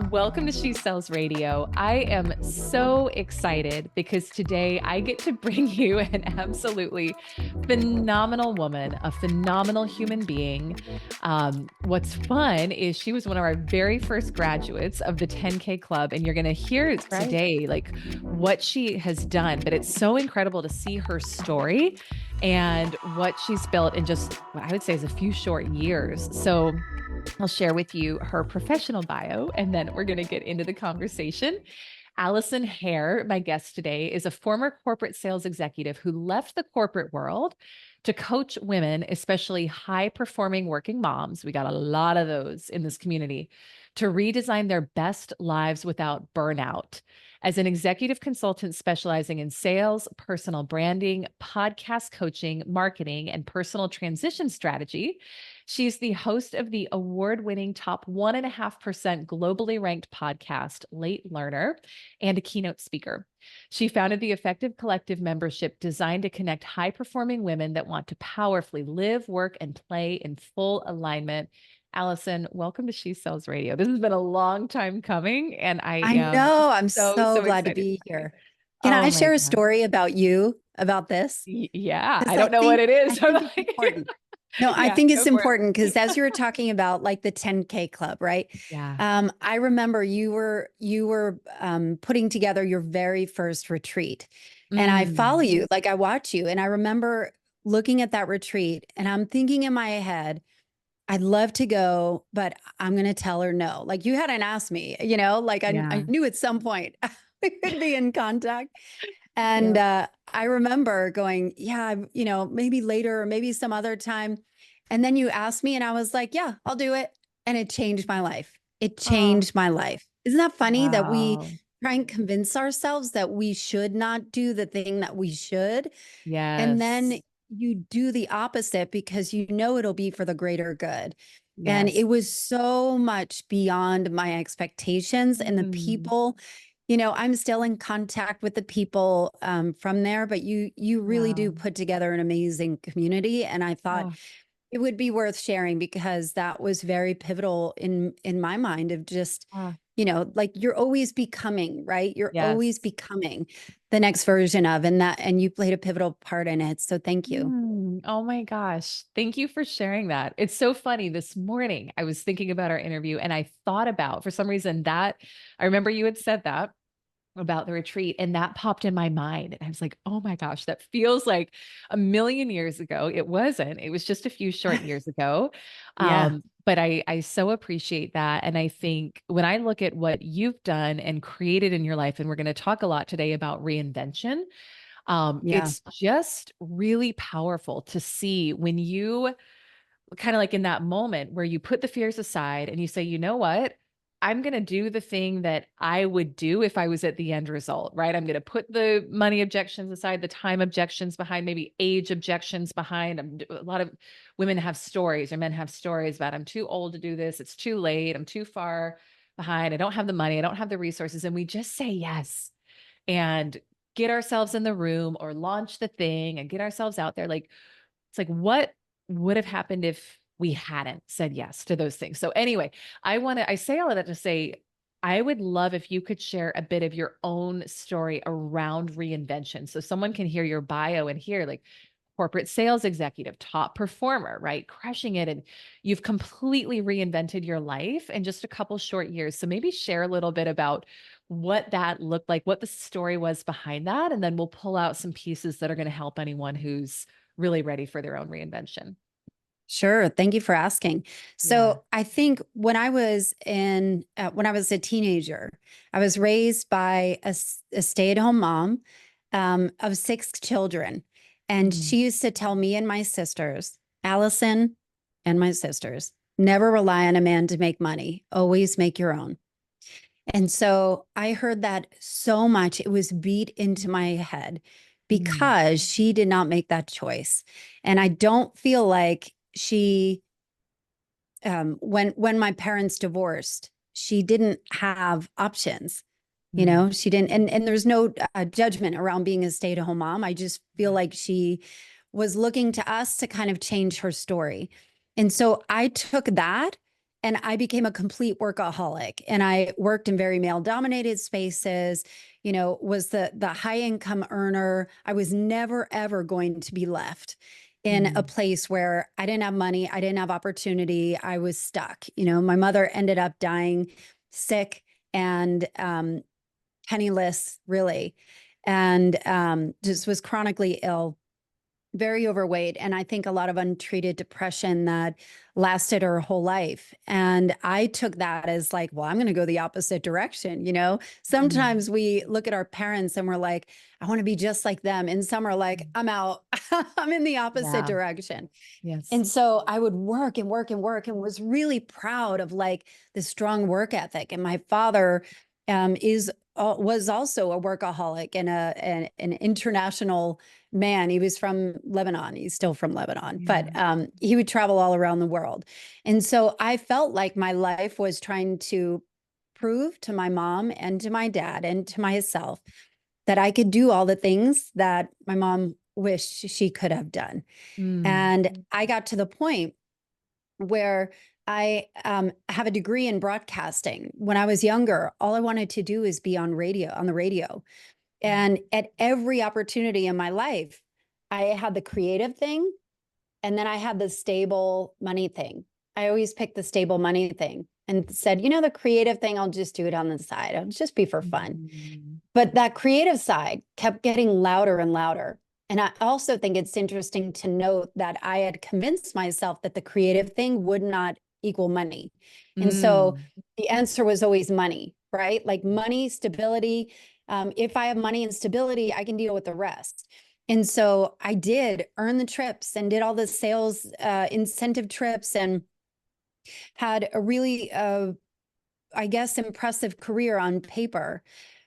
Welcome to She Sells Radio. I am so excited because today I get to bring you an absolutely phenomenal woman, a phenomenal human being. What's fun is she was one of our very first graduates of the 10K Club, and you're going to hear That's right. today like what she has done. But it's so incredible to see her story and what she's built in just what I would say is a few short years. So I'll share with you her professional bio, and then we're going to get into the conversation. Allison Hare, my guest today, is a former corporate sales executive who left the corporate world to coach women, especially high performing working moms. We got a lot of those in this community to redesign their best lives without burnout. As an executive consultant specializing in sales, personal branding, podcast coaching, marketing, and personal transition strategy, she's the host of the award-winning top 1.5% globally ranked podcast, Late Learner, and a keynote speaker. She founded the Effective Collective membership designed to connect high-performing women that want to powerfully live, work, and play in full alignment. Allison, welcome to She Sells Radio. This has been a long time coming, and I I am know. I'm so, so so glad to excited be for you. here. Can Oh I my share a God. story about you, about this? Yeah, Because I don't know what it I is. I'm think it's like, important. No, I yeah, think go it's for it. important because as you were talking about like the 10K club, right? Yeah. I remember you were putting together your very first retreat, and I follow Mm. you, like I watch you, and I remember looking at that retreat, and I'm thinking in my head, I'd love to go, but I'm going to tell her no. Like you hadn't asked me, like I Yeah. knew at some point we could be in contact. And Yeah. I remember going, yeah, maybe later or maybe some other time. And then you asked me, and I was like, yeah, I'll do it. And it changed my life. It Oh, changed my life. Isn't that funny that we wow. try and convince ourselves that we should not do the thing that we should? And then Yes. you do the opposite because you know it'll be for the greater good. And Yes. it was so much beyond my expectations and the Mm. people. I'm still in contact with the people from there, but you really do Wow. put together an amazing community. And I thought Oh, it would be worth sharing because that was very pivotal in my mind of just, oh, like you're always becoming, right? You're always yes. becoming the next version of, and you played a pivotal part in it. So thank you. Oh my gosh. Thank you for sharing that. It's so funny. This morning, I was thinking about our interview and I thought about, for some reason, that I remember you had said that about the retreat, and that popped in my mind. And I was like, oh my gosh, that feels like a million years ago. It wasn't, it was just a few short years ago. Yeah. But I so appreciate that. And I think when I look at what you've done and created in your life, and we're going to talk a lot today about reinvention, Yeah. it's just really powerful to see when you kind of like in that moment where you put the fears aside and you say, you know what? I'm going to do the thing that I would do if I was at the end result, right? I'm going to put the money objections aside, the time objections behind, maybe age objections behind. A lot of women have stories or men have stories about I'm too old to do this. It's too late. I'm too far behind. I don't have the money. I don't have the resources. And we just say yes and get ourselves in the room or launch the thing and get ourselves out there. Like, it's like, what would have happened if we hadn't said yes to those things? So anyway, I say all of that to say, I would love if you could share a bit of your own story around reinvention. So someone can hear your bio and hear like corporate sales executive, top performer, right? Crushing it. And you've completely reinvented your life in just a couple short years. So maybe share a little bit about what that looked like, what the story was behind that. And then we'll pull out some pieces that are going to help anyone who's really ready for their own reinvention. Sure. Thank you for asking. Yeah. So I think when I was a teenager, I was raised by a stay-at-home mom of six children. And Mm. she used to tell me and my sisters, Allison and my sisters, never rely on a man to make money. Always make your own. And so I heard that so much, it was beat into my head Mm. because she did not make that choice. And I don't feel like when my parents divorced, she didn't have options. Mm. She didn't, and there's no judgment around being a stay-at-home mom. I just feel Yeah. like she was looking to us to kind of change her story. And so I took that And I became a complete workaholic, and I worked in very male dominated spaces, was the high income earner. I was never, ever going to be left in a place where I didn't have money. I didn't have opportunity. I was stuck. My mother ended up dying sick and penniless, really, and just was chronically ill, very overweight, and I think a lot of untreated depression that lasted her whole life. And I took that as like, well, I'm going to go the opposite direction. Sometimes we look at our parents and we're like, I want to be just like them. And some are like, I'm out. I'm in the opposite Yeah. direction. Yes. And so I would work and work and work, and was really proud of like the strong work ethic. And my father was also a workaholic and an international man. He was from Lebanon. He's still from Lebanon, but he would travel all around the world. And so I felt like my life was trying to prove to my mom and to my dad and to myself that I could do all the things that my mom wished she could have done. And I got to the point where I have a degree in broadcasting. When I was younger, all I wanted to do is be on the radio. And at every opportunity in my life, I had the creative thing, and then I had the stable money thing. I always picked the stable money thing and said, the creative thing, I'll just do it on the side. It'll just be for fun. But that creative side kept getting louder and louder. And I also think it's interesting to note that I had convinced myself that the creative thing would not equal money. And so the answer was always money, right? Like money, stability. If I have money and stability, I can deal with the rest. And so I did earn the trips and did all the sales incentive trips, and had a really, I guess, impressive career on paper.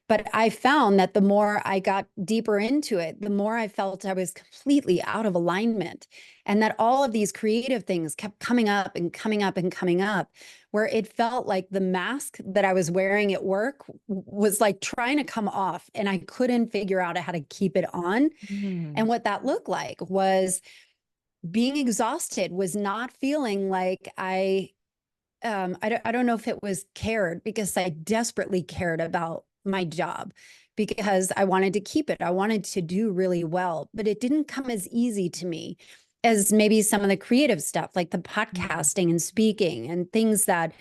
But I found that the more I got deeper into it, the more I felt I was completely out of alignment, and that all of these creative things kept coming up and coming up and coming up, where it felt like the mask that I was wearing at work was like trying to come off, and I couldn't figure out how to keep it on. And what that looked like was being exhausted, was not feeling like I don't know if it was cared, because I desperately cared about my job because I wanted to keep it. I wanted to do really well, but it didn't come as easy to me as maybe some of the creative stuff, like the podcasting and speaking and things that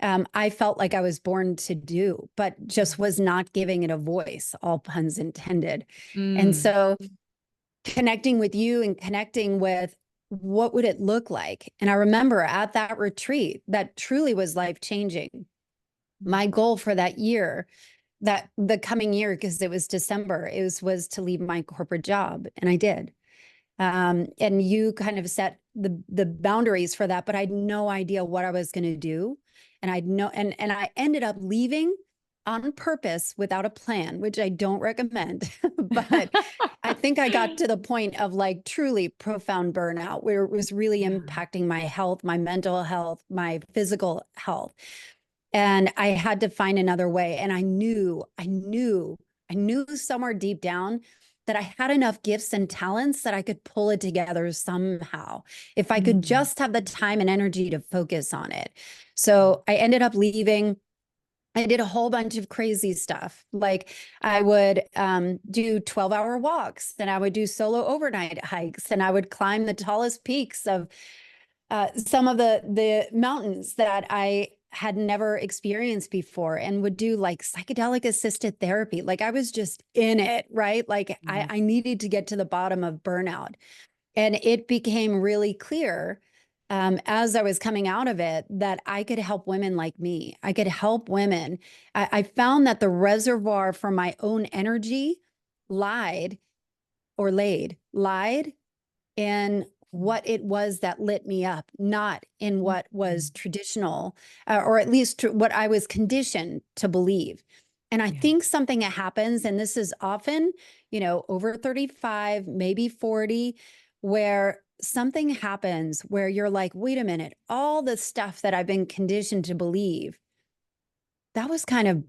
I felt like I was born to do, but just was not giving it a voice, all puns intended. And so connecting with you and connecting with what would it look like? And I remember at that retreat that truly was life-changing. My goal for that year, that the coming year, because it was December, was to leave my corporate job, and I did. And you kind of set the boundaries for that, but I had no idea what I was going to do, and and I ended up leaving on purpose without a plan, which I don't recommend. But I think I got to the point of like truly profound burnout, where it was really impacting my health, my mental health, my physical health. And I had to find another way. And I knew somewhere deep down that I had enough gifts and talents that I could pull it together somehow, if I could just have the time and energy to focus on it. So I ended up leaving. I did a whole bunch of crazy stuff. Like I would do 12-hour walks, and I would do solo overnight hikes, and I would climb the tallest peaks of some of the mountains that I had never experienced before, and would do like psychedelic assisted therapy. Like I was just in it, right? Like I needed to get to the bottom of burnout. And it became really clear as I was coming out of it that I could help women like me. I could help women. I found that the reservoir for my own energy lied in what it was that lit me up, not in what was traditional, or at least what I was conditioned to believe. And I think something that happens, and this is often, over 35, maybe 40, where something happens where you're like, wait a minute, all the stuff that I've been conditioned to believe, that was kind of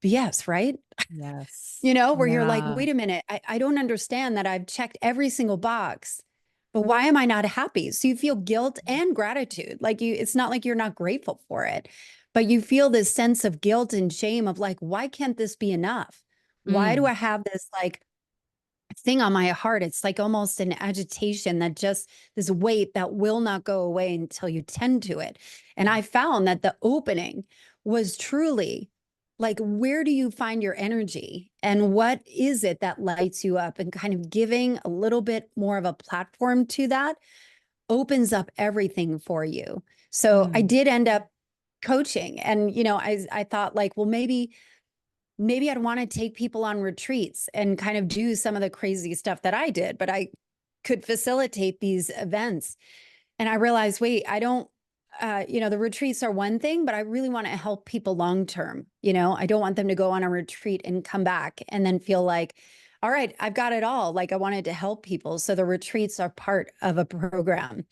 BS, right? Yes. Where you're like, wait a minute, I don't understand that I've checked every single box, but why am I not happy? So you feel guilt and gratitude. Like it's not like you're not grateful for it, but you feel this sense of guilt and shame of like, why can't this be enough? Why do Mm, I have this like thing on my heart? It's like almost an agitation that just this weight that will not go away until you tend to it. And yeah. I found that the opening was truly like, where do you find your energy and what is it that lights you up? And kind of giving a little bit more of a platform to that opens up everything for you. So I Mm. did end up coaching, and I thought like, well, maybe I'd want to take people on retreats and kind of do some of the crazy stuff that I did, but I could facilitate these events. And I realized, wait, I don't, the retreats are one thing, but I really want to help people long term. I don't want them to go on a retreat and come back and then feel like, all right, I've got it all. Like I wanted to help people. So the retreats are part of a program,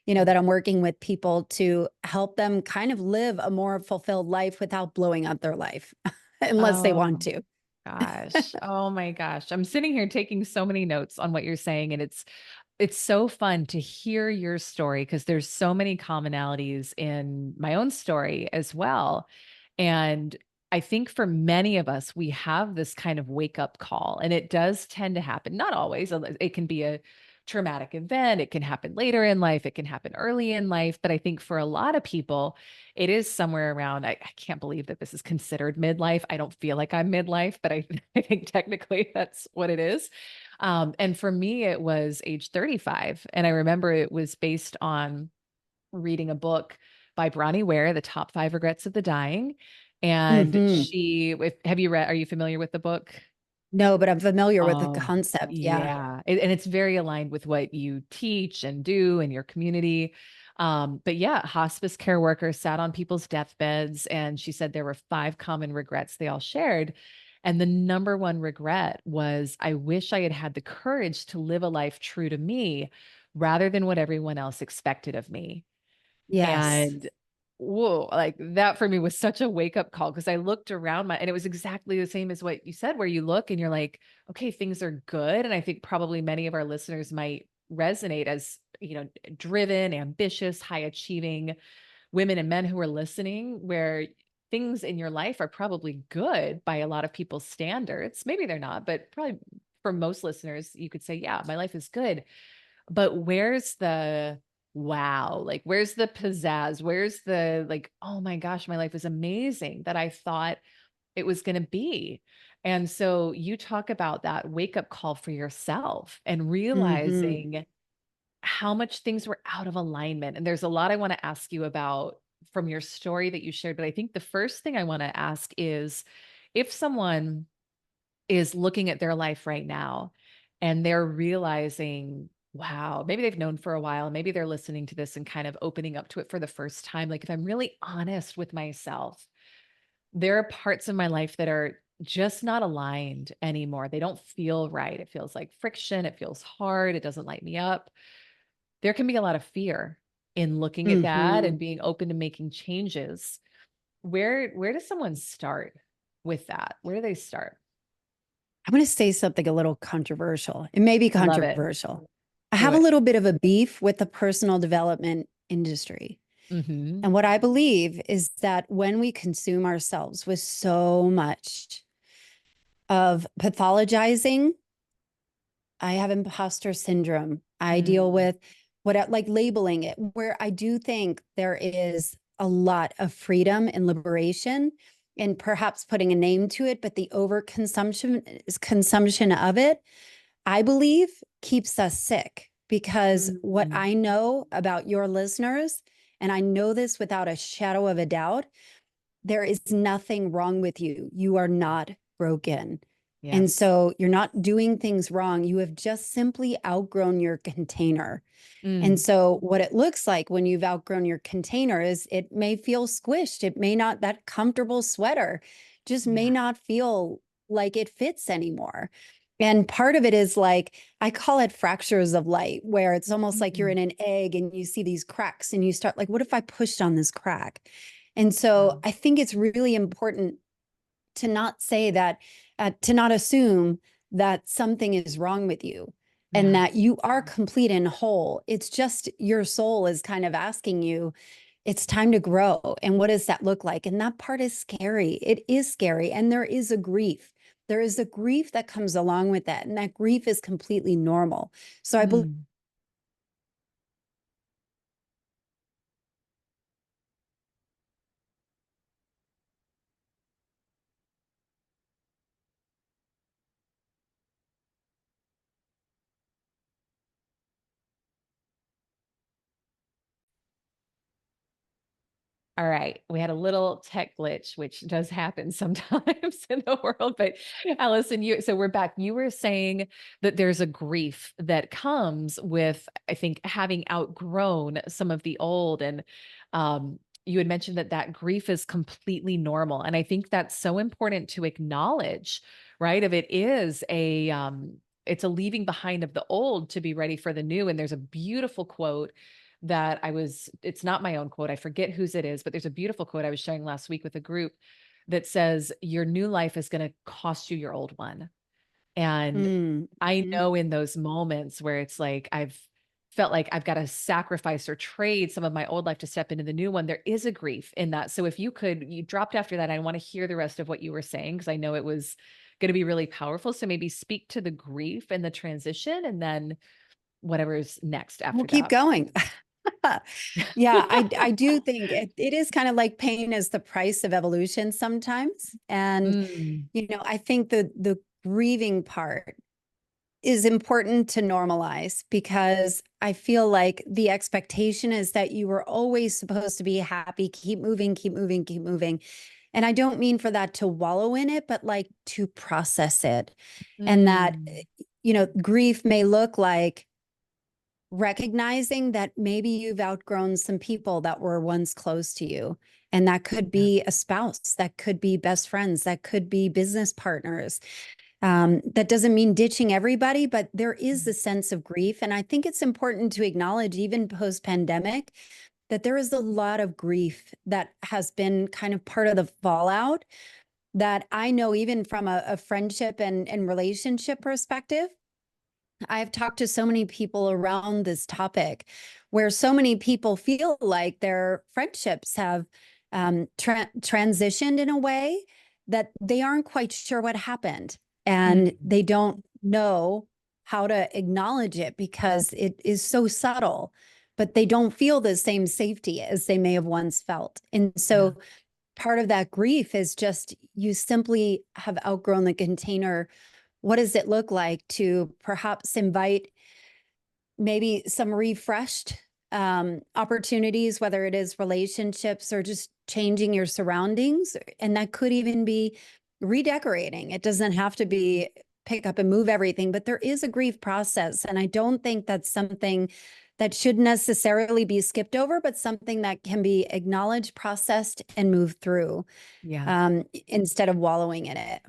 Yeah. that I'm working with people to help them kind of live a more fulfilled life without blowing up their life, unless they want Oh to. gosh. Oh my gosh. I'm sitting here taking so many notes on what you're saying, and it's so fun to hear your story because there's so many commonalities in my own story as well. And I think for many of us, we have this kind of wake up call, and it does tend to happen. Not always. It can be a traumatic event. It can happen later in life. It can happen early in life. But I think for a lot of people, it is somewhere around. I can't believe that this is considered midlife. I don't feel like I'm midlife, but I think technically that's what it is. And for me, it was age 35. And I remember it was based on reading a book by Bronnie Ware, The Top Five Regrets of the Dying. And Hmm. have you read, are you familiar with the book? No, but I'm familiar with the Oh, concept. Yeah. yeah. And it's very aligned with what you teach and do in your community. But yeah, hospice care workers sat on people's deathbeds, and she said there were five common regrets they all shared. And the number one regret was, I wish I had had the courage to live a life true to me rather than what everyone else expected of me. Yes. And whoa, like that for me was such a wake up call because I looked around and it was exactly the same as what you said, where you look and you're like, okay, things are good. And I think probably many of our listeners might resonate as, driven, ambitious, high achieving women and men who are listening, where things in your life are probably good by a lot of people's standards. Maybe they're not, but probably for most listeners, you could say, yeah, my life is good. But where's the wow? Like, where's the pizzazz? Where's the like, oh my gosh, my life is amazing that I thought it was going to be? And so you talk about that wake up call for yourself and Hmm. realizing how much things were out of alignment. And there's a lot I want to ask you about from your story that you shared. But I think the first thing I want to ask is, if someone is looking at their life right now and they're realizing, wow, maybe they've known for a while, maybe they're listening to this and kind of opening up to it for the first time. Like, if I'm really honest with myself, there are parts of my life that are just not aligned anymore. They don't feel right. It feels like friction. It feels hard. It doesn't light me up. There can be a lot of fear in looking at that Hmm. and being open to making changes. Where does someone start with that? Where do they start? I'm going to say something a little controversial. It may be I love it. controversial. I Do have a it. little bit of a beef with the personal development industry. Mhm. And what I believe is that when we consume ourselves with so much of pathologizing, I have imposter syndrome. I deal Mm, with like labeling it, where I do think there is a lot of freedom and liberation and perhaps putting a name to it, but the consumption of it, I believe, keeps us sick. Because what mm, I know about your listeners, and I know this without a shadow of a doubt, there is nothing wrong with you. You are not broken. And yes. so you're not doing things wrong. You have just simply outgrown your container. And Mm, so what it looks like when you've outgrown your container is it may feel squished. It may not, that comfortable sweater just may yeah. not feel like it fits anymore. And part of it is like, I call it fractures of light, where it's almost like you're Mm, in an egg and you see these cracks and you start like, what if I pushed on this crack? And so wow. I think it's really important to not say that, to not assume that something is wrong with you. and Yeah. that you are complete and whole. It's just your soul is kind of asking you, it's time to grow. And what does that look like? And that part is scary. It is scary. And there is a grief. There is a grief that comes along with that. And that grief is completely normal. So I believe. Mm. All right. We had a little tech glitch, which does happen sometimes in the world. But Allison, so we're back. You were saying that there's a grief that comes with, I think, having outgrown some of the old. And you had mentioned that that grief is completely normal. And I think that's so important to acknowledge, right? If it is it's a leaving behind of the old to be ready for the new. And there's a beautiful quote that it's not my own quote. I forget whose it is, but there's a beautiful quote I was sharing last week with a group that says, your new life is going to cost you your old one. And Mm, I mhm. know in those moments where it's like, I've felt like I've got to sacrifice or trade some of my old life to step into the new one, there is a grief in that. So if you dropped after that, I want to hear the rest of what you were saying, because I know it was going to be really powerful. So maybe speak to the grief and the transition, and then whatever's next We'll after keep that. going. Yeah, I do think it is kind of like pain is the price of evolution sometimes. And, Mm, I think the grieving part is important to normalize, because I feel like the expectation is that you were always supposed to be happy, keep moving, keep moving, keep moving. And I don't mean for that to wallow in it, but like to process it. And that, mm, grief may look like recognizing that maybe you've outgrown some people that were once close to you. And that could yeah. be a spouse, that could be best friends, that could be business partners. That doesn't mean ditching everybody, but there is a sense of grief. And I think it's important to acknowledge, even post pandemic, that there is a lot of grief that has been kind of part of the fallout, that I know even from a friendship and relationship perspective. I've talked to so many people around this topic where so many people feel like their friendships have transitioned in a way that they aren't quite sure what happened. And Mm, they don't know how to acknowledge it because it is so subtle, but they don't feel the same safety as they may have once felt. And yeah. so part of that grief is just you simply have outgrown the container. What does it look like to perhaps invite maybe some refreshed opportunities, whether it is relationships or just changing your surroundings? And that could even be redecorating. It doesn't have to be pick up and move everything, but there is a grief process. And I don't think that's something that should necessarily be skipped over, but something that can be acknowledged, processed, and moved through, Yeah. instead of wallowing in it.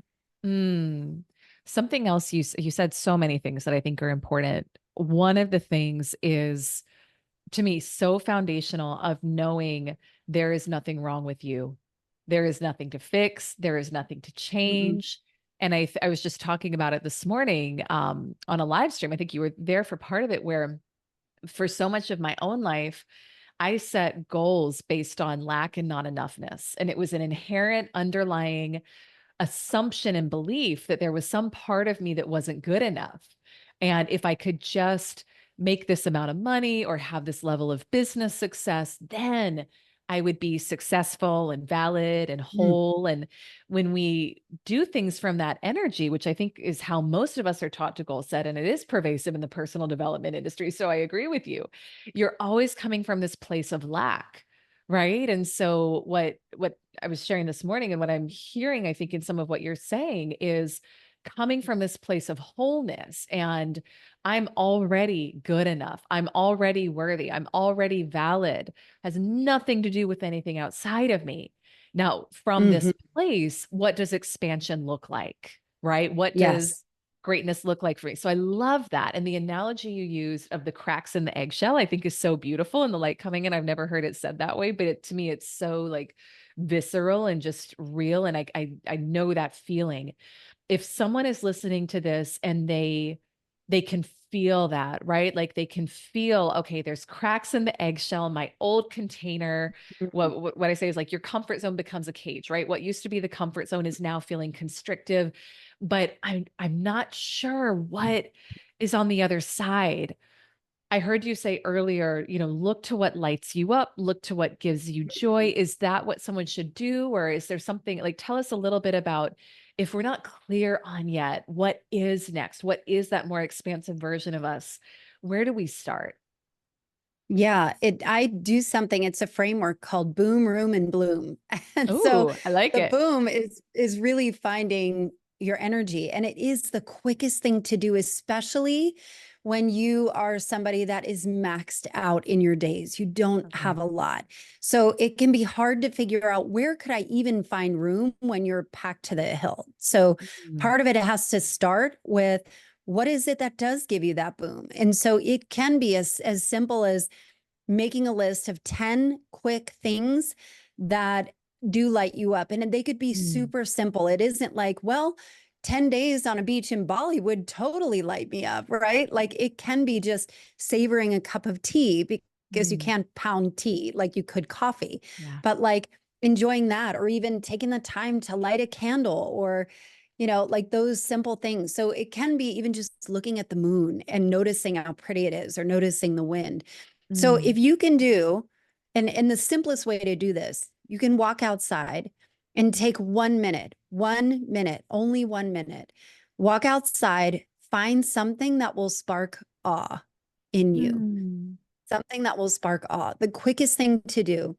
Mm. Something else you said so many things that I think are important. One of the things is, to me, so foundational, of knowing there is nothing wrong with you. There is nothing to fix. There is nothing to Mhm. change. And I was just talking about it this morning on a live stream. I think you were there for part of it, where for so much of my own life, I set goals based on lack and not enoughness. And it was an inherent underlying assumption and belief that there was some part of me that wasn't good enough. And if I could just make this amount of money or have this level of business success, then I would be successful and valid and Mm. whole. And when we do things from that energy, which I think is how most of us are taught to goal set, and it is pervasive in the personal development industry. So I agree with you. You're always coming from this place of lack. Right. And so what I was sharing this morning, and what I'm hearing, I think, in some of what you're saying, is coming from this place of wholeness, and I'm already good enough. I'm already worthy. I'm already valid. Has nothing to do with anything outside of me. Now, from this Mhm. place, what does expansion look like? Right? What does Yes. greatness look like for me? So I love that. And the analogy you used of the cracks in the eggshell, I think, is so beautiful, and the light coming in. I've never heard it said that way, but to me, it's so like visceral and just real. And I know that feeling. If someone is listening to this and they they can feel that, right? Like they can feel, okay, there's cracks in the eggshell, my old container. Mhm. What I say is like your comfort zone becomes a cage, right? What used to be the comfort zone is now feeling constrictive, but I'm not sure what is on the other side. I heard you say earlier, look to what lights you up, look to what gives you joy. Is that what someone should do? Or is there something like, tell us a little bit about, if we're not clear on yet, what is next? What is that more expansive version of us? Where do we start? Yeah, I do something. It's a framework called boom, room, and bloom. And so Oh, I like the it. boom is really finding your energy. And it is the quickest thing to do, especially when you are somebody that is maxed out in your days. You don't Okay. have a lot. So it can be hard to figure out, where could I even find room when you're packed to the hill? So Mm, part of it has to start with, what is it that does give you that boom? And so it can be as simple as making a list of 10 quick things that do light you up. And they could be mm, super simple. It isn't like, well, 10 days on a beach in Bali would totally light me up, right? Like it can be just savoring a cup of tea, because you mm. can't pound tea like you could coffee, Yeah. but like enjoying that, or even taking the time to light a candle, or like those simple things. So it can be even just looking at the moon and noticing how pretty it is, or noticing the wind. So Mm, if you can do, and the simplest way to do this, you can walk outside and take 1 minute, 1 minute, only 1 minute. Walk outside, find something that will spark awe in you, mm. something that will spark awe. The quickest thing to do,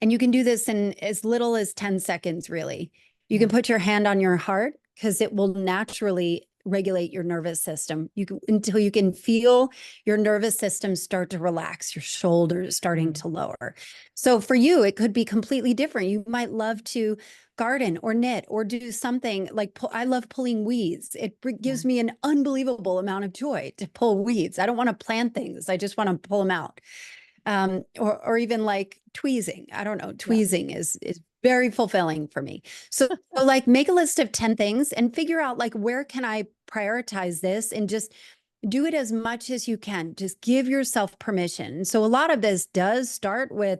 and you can do this in as little as 10 seconds, really. You can Yeah. put your hand on your heart, because it will naturally regulate your nervous system. You can, until you can feel your nervous system start to relax, your shoulders starting Mm, to lower. So for you, it could be completely different. You might love to garden or knit or do something like I love pulling weeds. It yeah. gives me an unbelievable amount of joy to pull weeds. I don't want to plant things. I just want to pull them out. Or even like tweezing. I don't know. Yeah. Tweezing is very fulfilling for me. So like make a list of 10 things and figure out, like, where can I prioritize this, and just do it as much as you can. Just give yourself permission. So a lot of this does start with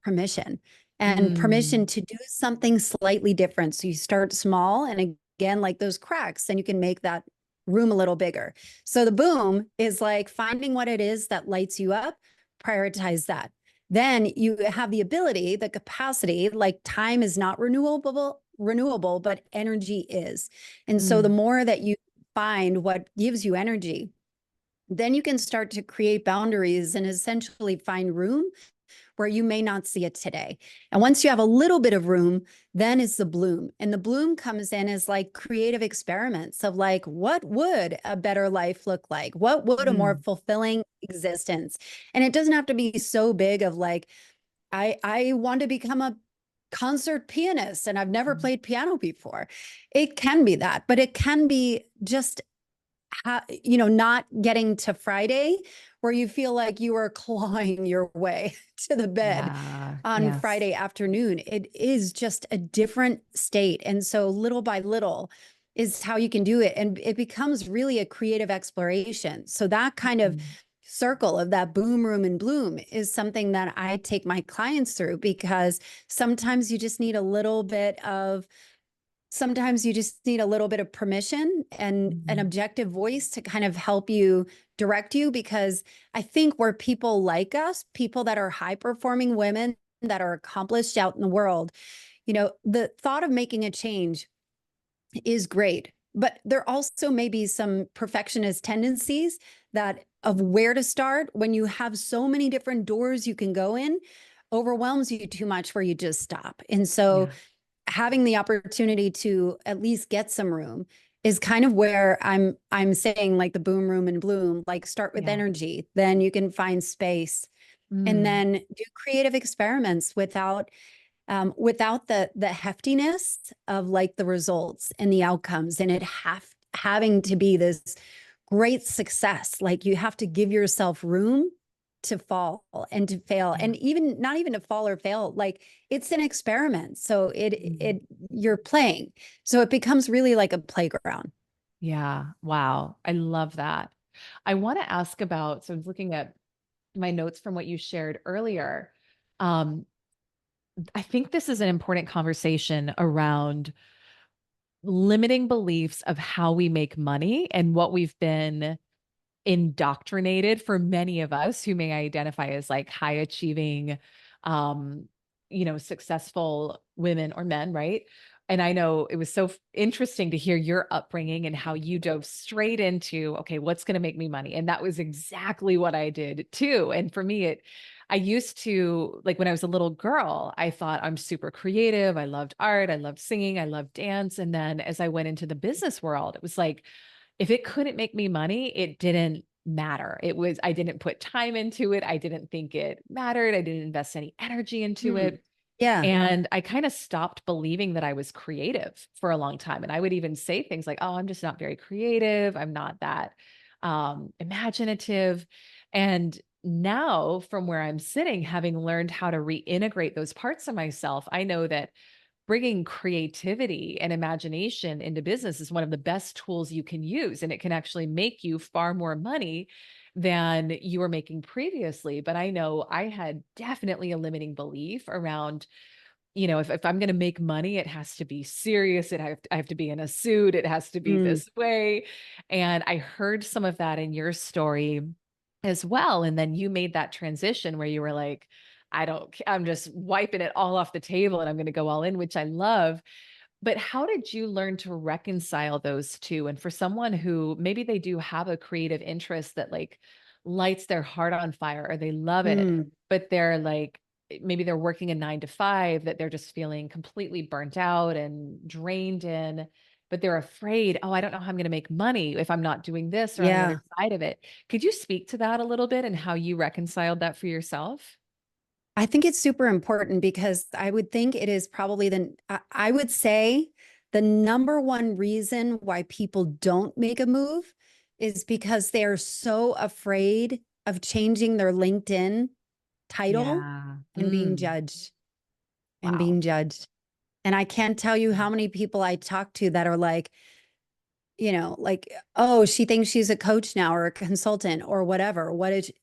permission, and permission Mm, to do something slightly different. So you start small, and again, like those cracks, then you can make that room a little bigger. So the boom is like finding what it is that lights you up, prioritize that. Then you have the ability, the capacity, like time is not renewable, but energy is. And so the mm, more that you find what gives you energy, then you can start to create boundaries and essentially find room where you may not see it today. And once you have a little bit of room, then is the bloom. And the bloom comes in as like creative experiments of like, what would a better life look like? What would a more mm, fulfilling existence? And it doesn't have to be so big of like, I want to become a concert pianist and I've never mm. played piano before. It can be that, but it can be just not getting to Friday where you feel like you are clawing your way to the bed Yeah. on Yes. Friday afternoon. It is just a different state. And so little by little is how you can do it. And it becomes really a creative exploration. So that kind of Mm, circle of that boom, room, and bloom is something that I take my clients through, because sometimes you just need a little bit of sometimes you just need a little bit of permission and an mhm, objective voice to kind of help you, direct you. Because I think where people like us, people that are high performing women that are accomplished out in the world, the thought of making a change is great. But there also may be some perfectionist tendencies that of where to start when you have so many different doors you can go in overwhelms you too much, where you just stop. And so yeah. having the opportunity to at least get some room is kind of where I'm saying, like, the boom, room, and bloom. Like, start with Yeah. energy, then you can find space, and Mm, then do creative experiments without the heftiness of like the results and the outcomes, and it having to be this great success. Like, you have to give yourself room to fall and to fail, yeah. and even not even to fall or fail. Like, it's an experiment. So Mm. you're playing. So it becomes really like a playground. Yeah. Wow. I love that. I want to ask about, so I was looking at my notes from what you shared earlier. Um, I think this is an important conversation around limiting beliefs of how we make money and what we've been indoctrinated for many of us who may identify as like high achieving, um successful women or men, right? And I know it was so interesting to hear your upbringing and how you dove straight into, okay, what's going to make me money? And that was exactly what I did too. And for me, I used to, like when I was a little girl, I thought I'm super creative, I loved art, I loved singing, I loved dance. And then as I went into the business world, it was like, if it couldn't make me money, it didn't matter. I didn't put time into it. I didn't think it mattered. I didn't invest any energy into Hmm. it. Yeah. And I kind of stopped believing that I was creative for a long time. And I would even say things like, oh, I'm just not very creative. I'm not that imaginative. And now, from where I'm sitting, having learned how to reintegrate those parts of myself, I know that bringing creativity and imagination into business is one of the best tools you can use. And it can actually make you far more money than you were making previously. But I know I had definitely a limiting belief around, if I'm going to make money, it has to be serious. I have to be in a suit. It has to be Mm. this way. And I heard some of that in your story as well. And then you made that transition where you were like, I'm just wiping it all off the table and I'm going to go all in, which I love. But how did you learn to reconcile those two? And for someone who maybe they do have a creative interest that like lights their heart on fire or they love it, Mm. but they're like, maybe they're working a 9 to 5 that they're just feeling completely burnt out and drained in, but they're afraid, oh, I don't know how I'm going to make money if I'm not doing this or on the other Yeah. side of it. Could you speak to that a little bit and how you reconciled that for yourself? I think it's super important because I would think it is probably I would say the number one reason why people don't make a move is because they are so afraid of changing their LinkedIn title Yeah. and being Mm. judged and Wow. being judged. And I can't tell you how many people I talk to that are like, like, oh, she thinks she's a coach now or a consultant or whatever.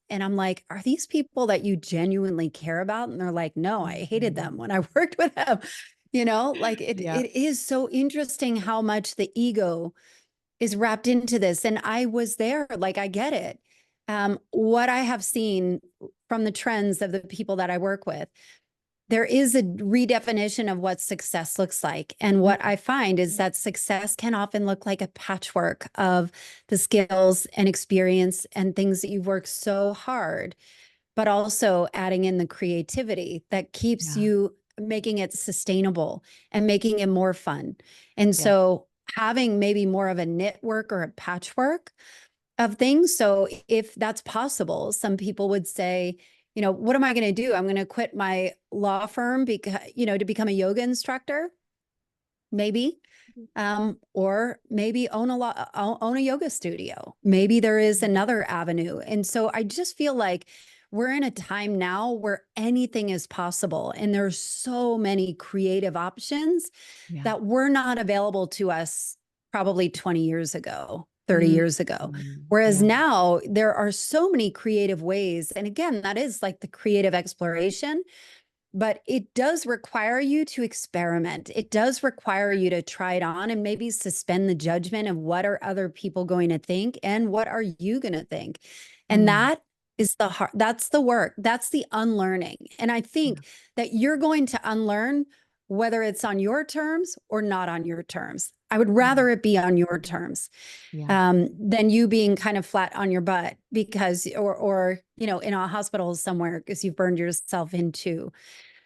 And I'm like, are these people that you genuinely care about? And they're like, no, I hated Mhm. them when I worked with them. Like Yeah. it is so interesting how much the ego is wrapped into this. And I was there, like, I get it. What I have seen from the trends of the people that I work with, there is a redefinition of what success looks like. And what Mm. I find is that success can often look like a patchwork of the skills and experience and things that you've worked so hard, but also adding in the creativity that keeps Yeah. you making it sustainable and making it more fun. And Yeah. so having maybe more of a network or a patchwork of things. So if that's possible, some people would say, what am I going to do? I'm going to quit my law firm because, to become a yoga instructor, maybe, or maybe own a yoga studio. Maybe there is another avenue. And so I just feel like we're in a time now where anything is possible. And there's so many creative options Yeah. that were not available to us probably 20 years ago, 30 Mm. years ago. Whereas Yeah. now there are so many creative ways. And again, that is like the creative exploration, but it does require you to experiment. It does require you to try it on and maybe suspend the judgment of what are other people going to think and what are you going to think. And Mm. that is that's the work. That's the unlearning. And I Yeah. think that you're going to unlearn whether it's on your terms or not on your terms. I would Mm. rather it be on your terms Yeah. than you being kind of flat on your butt because, or in a hospital somewhere because you've burned yourself into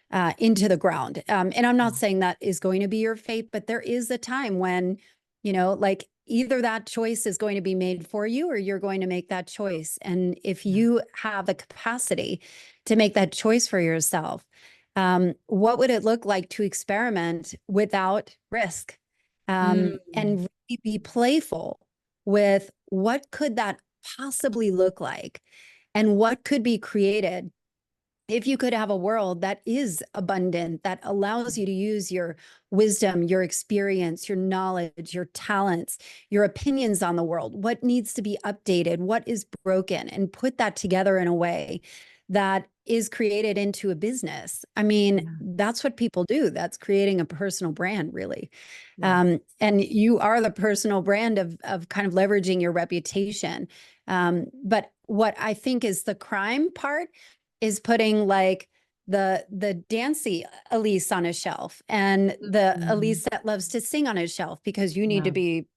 the ground. And I'm not Yeah. saying that is going to be your fate, but there is a time when, like either that choice is going to be made for you or you're going to make that choice. And if Yeah. you have the capacity to make that choice for yourself, what would it look like to experiment without risk and Mm. really be playful with what could that possibly look like and what could be created if you could have a world that is abundant, that allows you to use your wisdom, your experience, your knowledge, your talents, your opinions on the world, what needs to be updated, what is broken, and put that together in a way that is created into a business. I mean, Yeah. that's what people do. That's creating a personal brand, really. Yes. And you are the personal brand of kind of leveraging your reputation. But what I think is the crime part is putting like the dancy Elyse on a shelf and the Mhm. Elyse that loves to sing on a shelf, because you need to Yeah. be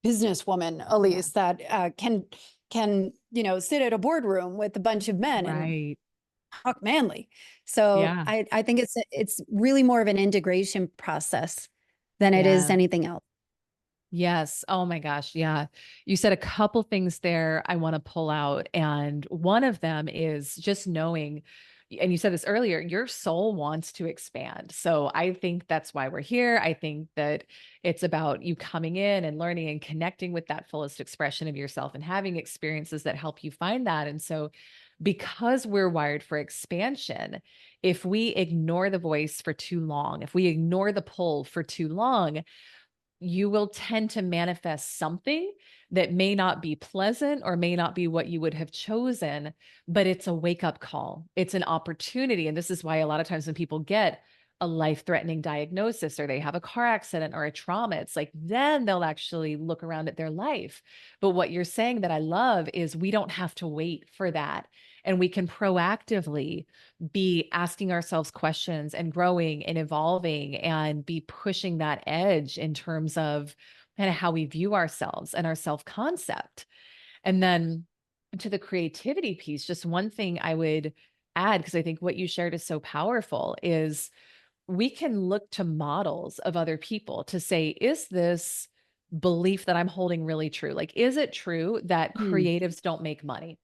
businesswoman Yeah. Elyse that can sit at a boardroom with a bunch of men and Right. talk manly. So Yeah. I think it's really more of an integration process than it is Yeah. anything else. Yes. Oh my gosh. Yeah. You said a couple things there I want to pull out. And one of them is just knowing, and you said this earlier, your soul wants to expand. So I think that's why we're here. I think that it's about you coming in and learning and connecting with that fullest expression of yourself and having experiences that help you find that. And so, because we're wired for expansion, if we ignore the voice for too long, if we ignore the pull for too long, you will tend to manifest something that may not be pleasant or may not be what you would have chosen, but it's a wake up call. It's an opportunity. And this is why a lot of times when people get a life threatening diagnosis or they have a car accident or a trauma, it's like then they'll actually look around at their life. But what you're saying that I love is we don't have to wait for that. And we can proactively be asking ourselves questions and growing and evolving and be pushing that edge in terms of kind of how we view ourselves and our self concept. And then to the creativity piece, just one thing I would add, because I think what you shared is so powerful, is we can look to models of other people to say, is this belief that I'm holding really true? Like, is it true that Mm. creatives don't make money?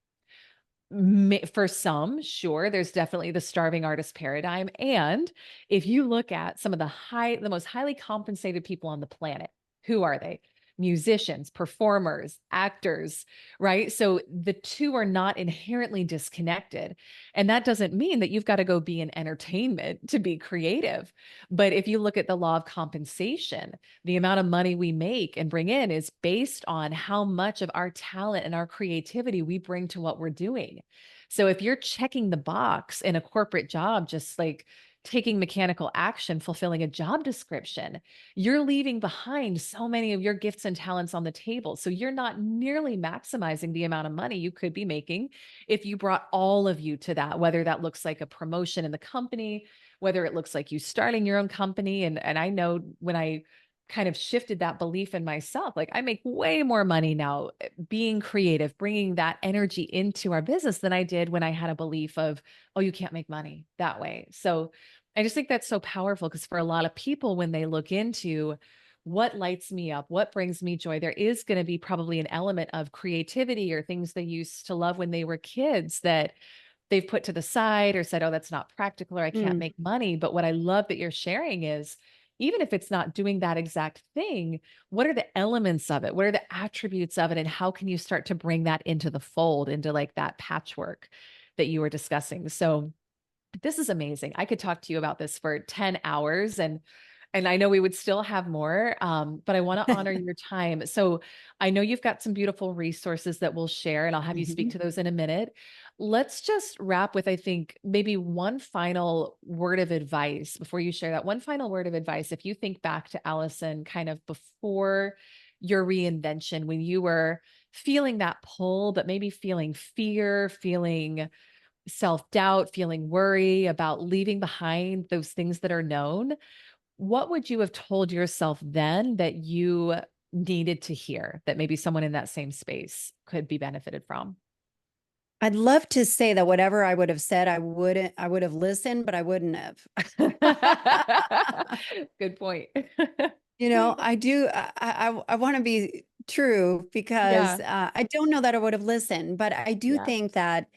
For some, sure, there's definitely the starving artist paradigm. And if you look at some of the most highly compensated people on the planet, who are they? Musicians, performers, actors, right? So the two are not inherently disconnected. And that doesn't mean that you've got to go be in entertainment to be creative. But if you look at the law of compensation, the amount of money we make and bring in is based on how much of our talent and our creativity we bring to what we're doing. So if you're checking the box in a corporate job, just like taking mechanical action, fulfilling a job description, you're leaving behind so many of your gifts and talents on the table. So you're not nearly maximizing the amount of money you could be making if you brought all of you to that, whether that looks like a promotion in the company, whether it looks like you starting your own company. And I know when I kind of shifted that belief in myself. Like I make way more money now being creative, bringing that energy into our business than I did when I had a belief of, oh, you can't make money that way. So I just think that's so powerful because for a lot of people, when they look into what lights me up, what brings me joy, there is going to be probably an element of creativity or things they used to love when they were kids that they've put to the side or said, oh, that's not practical or I can't Mm. make money. But what I love that you're sharing is even if it's not doing that exact thing, what are the elements of it? What are the attributes of it? And how can you start to bring that into the fold, into like that patchwork that you were discussing? So this is amazing. I could talk to you about this for 10 hours and I know we would still have more, but I want to honor your time. So I know you've got some beautiful resources that we'll share, and I'll have you speak Mhm. to those in a minute. Let's just wrap with, I think, maybe one final word of advice before you share that. One final word of advice. If you think back to Allison kind of before your reinvention, when you were feeling that pull, but maybe feeling fear, feeling self doubt, feeling worry about leaving behind those things that are known, what would you have told yourself then that you needed to hear that maybe someone in that same space could be benefited from? I'd love to say that whatever I would have said, I would have listened, but I wouldn't have. Good point. I do. I want to be true because Yeah. I don't know that I would have listened, but I do Yeah. think that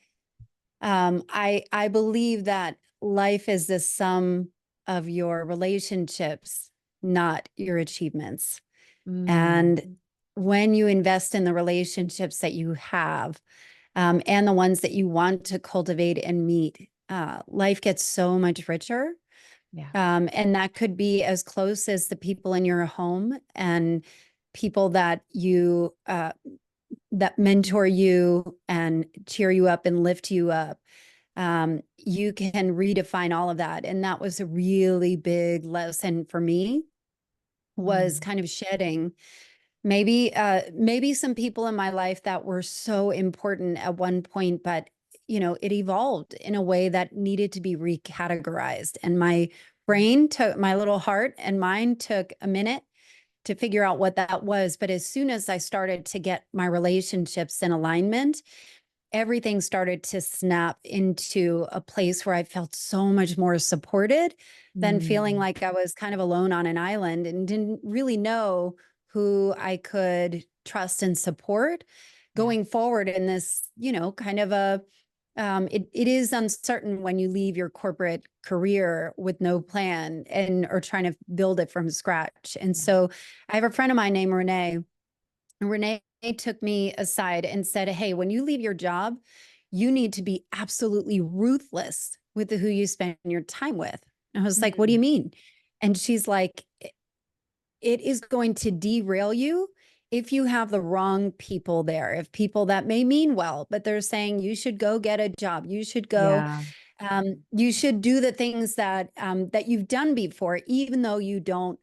I believe that life is the sum of your relationships, not your achievements. Mm, And when you invest in the relationships that you have, and the ones that you want to cultivate and meet, life gets so much richer. Yeah. And that could be as close as the people in your home and people that you that mentor you and cheer you up and lift you up. You can redefine all of that. And that was a really big lesson for me, was Mm. kind of shedding maybe some people in my life that were so important at one point, but it evolved in a way that needed to be recategorized. And my little heart and mind took a minute to figure out what that was. But as soon as I started to get my relationships in alignment, everything started to snap into a place where I felt so much more supported than feeling Mm. like I was kind of alone on an island and didn't really know who I could trust and support Yeah. going forward in this, kind of it is uncertain when you leave your corporate career with no plan and or trying to build it from scratch. And Yeah. so I have a friend of mine named Renee, and Renee took me aside and said, "Hey, when you leave your job, you need to be absolutely ruthless with who you spend your time with." And I was like, "What do you Mm. mean?" And she's like, "It is going to derail you if you have the wrong people there, if people that may mean well, but they're saying you should go get a job, Yeah. you should do the things that you've done before, even though you don't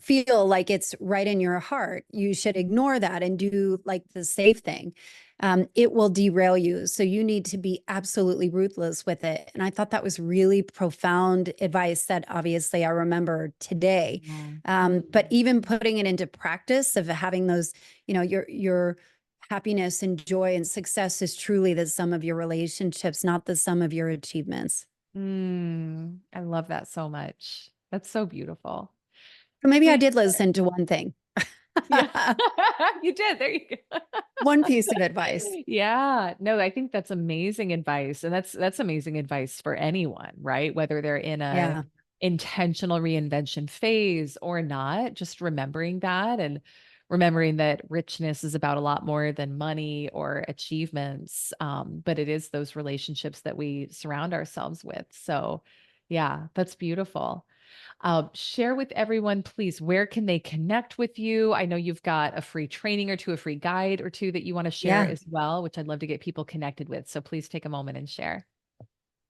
feel like it's right in your heart. You should ignore that and do like the safe thing. It will derail you. So you need to be absolutely ruthless with it." And I thought that was really profound advice that obviously I remember today. Yeah. But even putting it into practice of having those, your happiness and joy and success is truly the sum of your relationships, not the sum of your achievements. I love that so much. That's so beautiful. Or maybe I Thank did listen to one thing. Yeah. You did. There you go. One piece of advice. Yeah. No, I think that's amazing advice. And that's amazing advice for anyone, right? Whether they're in a Yeah. intentional reinvention phase or not, just remembering that and remembering that richness is about a lot more than money or achievements. But it is those relationships that we surround ourselves with. So yeah, that's beautiful. Share with everyone, please, where can they connect with you? I know you've got a free training or two, a free guide or two that you want to share Yeah. as well, which I'd love to get people connected with. So please take a moment and share.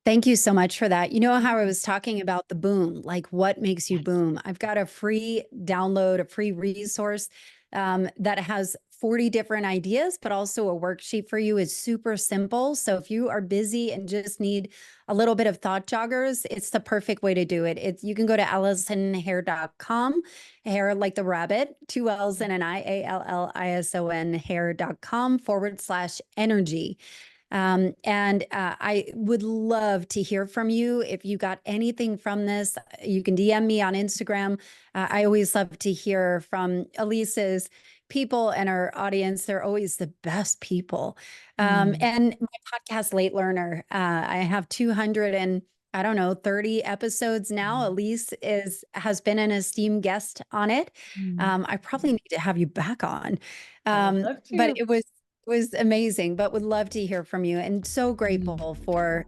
Thank you so much for that. You know how I was talking about the boom, like what makes you Yes. boom? I've got a free download, a free resource that has 40 different ideas, but also a worksheet for you. It's super simple. So if you are busy and just need a little bit of thought joggers, it's the perfect way to do it. You can go to AllisonHare.com, hair like the rabbit, two L's and an I, ALLISON, hair.com/energy. And I would love to hear from you. If you got anything from this, you can DM me on Instagram. I always love to hear from Elise's people and our audience. They're always the best people. Mm, And my podcast, Late Learner, I have 200 and I don't know, 30 episodes now. mm, Has been an esteemed guest on it. mm. I probably need to have you back on. I would love But to. it was amazing, but would love to hear from you and so Mm. grateful for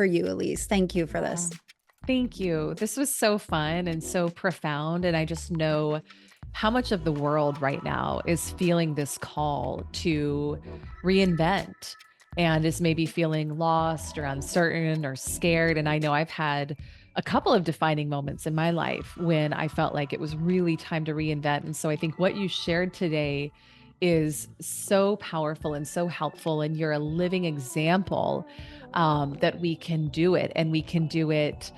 you, Elyse. Thank you for Oh, this. thank you. This was so fun and so profound. And I just know how much of the world right now is feeling this call to reinvent and is maybe feeling lost or uncertain or scared. And I know I've had a couple of defining moments in my life when I felt like it was really time to reinvent. And so I think what you shared today is so powerful and so helpful. And you're a living example that we can do it and we can do it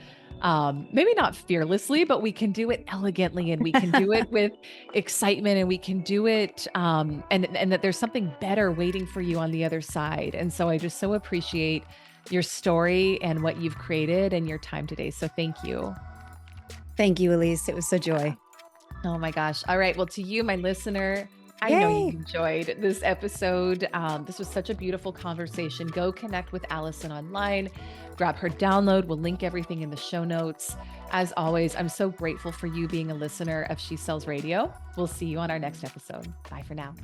maybe not fearlessly, but we can do it elegantly and we can do it with excitement and we can do it and that there's something better waiting for you on the other side. And so I just so appreciate your story and what you've created and your time today. So thank you. Thank you, Elyse. It was a joy. Oh my gosh. All right. Well, to you, my listener, I know you Yay. enjoyed this episode. This was such a beautiful conversation. Go connect with Allison online, grab her download. We'll link everything in the show notes. As always, I'm so grateful for you being a listener of She Sells Radio. We'll see you on our next episode. Bye for now.